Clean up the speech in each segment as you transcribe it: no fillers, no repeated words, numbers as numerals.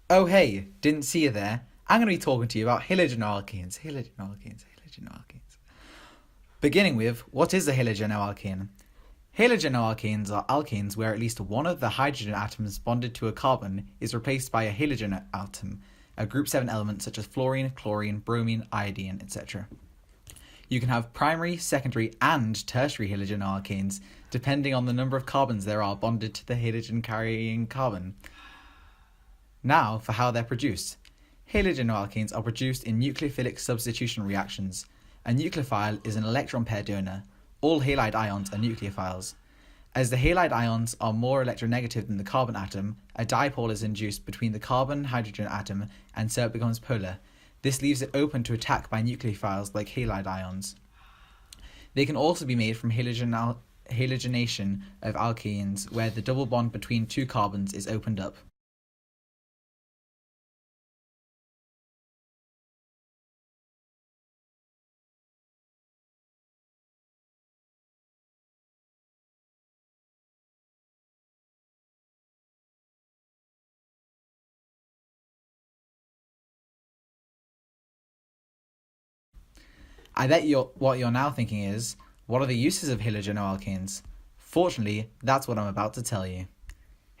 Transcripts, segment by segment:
Oh hey, didn't see you there. I'm going to be talking to you about halogenoalkanes. Beginning with, what is a halogenoalkane? Halogenoalkanes are alkanes where at least one of the hydrogen atoms bonded to a carbon is replaced by a halogen atom, a group 7 element such as fluorine, chlorine, bromine, iodine, etc. You can have primary, secondary, and tertiary halogenoalkanes depending on the number of carbons there are bonded to the halogen carrying carbon. Now for how they're produced. Halogenoalkanes are produced in nucleophilic substitution reactions. A nucleophile is an electron pair donor. All halide ions are nucleophiles. As the halide ions are more electronegative than the carbon atom, a dipole is induced between the carbon-hydrogen atom and so it becomes polar. This leaves it open to attack by nucleophiles like halide ions. They can also be made from halogenation of alkanes where the double bond between two carbons is opened up. I bet what you're now thinking is, what are the uses of halogenoalkanes? Fortunately, that's what I'm about to tell you.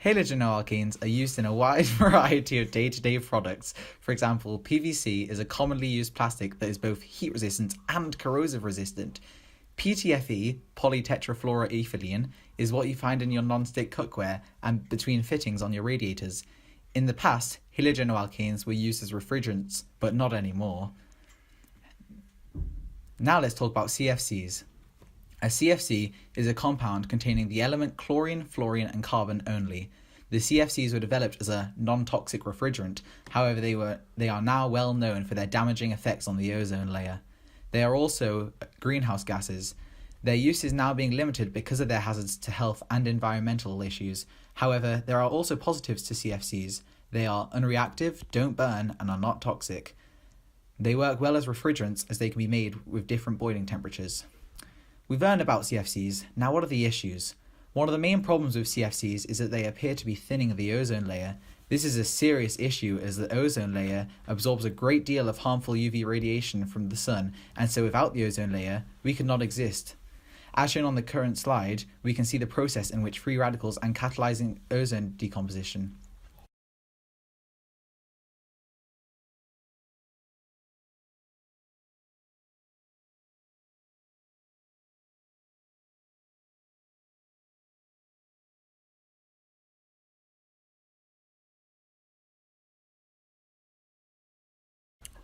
Halogenoalkanes are used in a wide variety of day-to-day products. For example, PVC is a commonly used plastic that is both heat resistant and corrosive resistant. PTFE, polytetrafluoroethylene, is what you find in your non-stick cookware and between fittings on your radiators. In the past, halogenoalkanes were used as refrigerants, but not anymore. Now let's talk about CFCs. A CFC is a compound containing the element chlorine, fluorine, and carbon only. The CFCs were developed as a non-toxic refrigerant, however they are now well known for their damaging effects on the ozone layer. They are also greenhouse gases. Their use is now being limited because of their hazards to health and environmental issues. However, there are also positives to CFCs. They are unreactive, don't burn, and are not toxic. They work well as refrigerants as they can be made with different boiling temperatures. We've learned about CFCs, now what are the issues? One of the main problems with CFCs is that they appear to be thinning the ozone layer. This is a serious issue as the ozone layer absorbs a great deal of harmful UV radiation from the sun, and so without the ozone layer, we could not exist. As shown on the current slide, we can see the process in which free radicals and catalyzing ozone decomposition.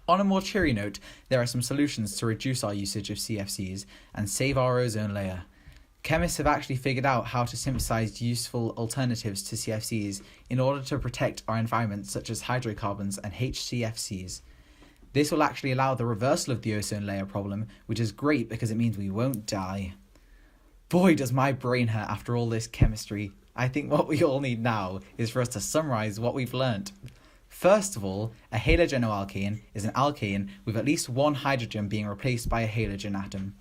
On a more cheery note, there are some solutions to reduce our usage of CFCs and save our ozone layer. Chemists have actually figured out how to synthesize useful alternatives to CFCs in order to protect our environment, such as hydrocarbons and HCFCs. This will actually allow the reversal of the ozone layer problem, which is great because it means we won't die. Boy, does my brain hurt after all this chemistry. I think what we all need now is for us to summarize what we've learnt. First of all, a halogenoalkane is an alkane with at least one hydrogen being replaced by a halogen atom.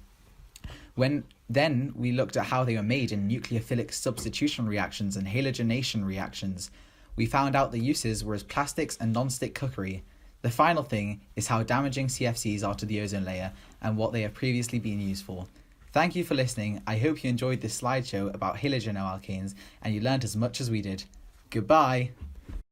Then we looked at how they were made in nucleophilic substitution reactions and halogenation reactions. We found out the uses were as plastics and non-stick cookery. The final thing is how damaging CFCs are to the ozone layer and what they have previously been used for. Thank you for listening. I hope you enjoyed this slideshow about halogenoalkanes and you learned as much as we did. Goodbye!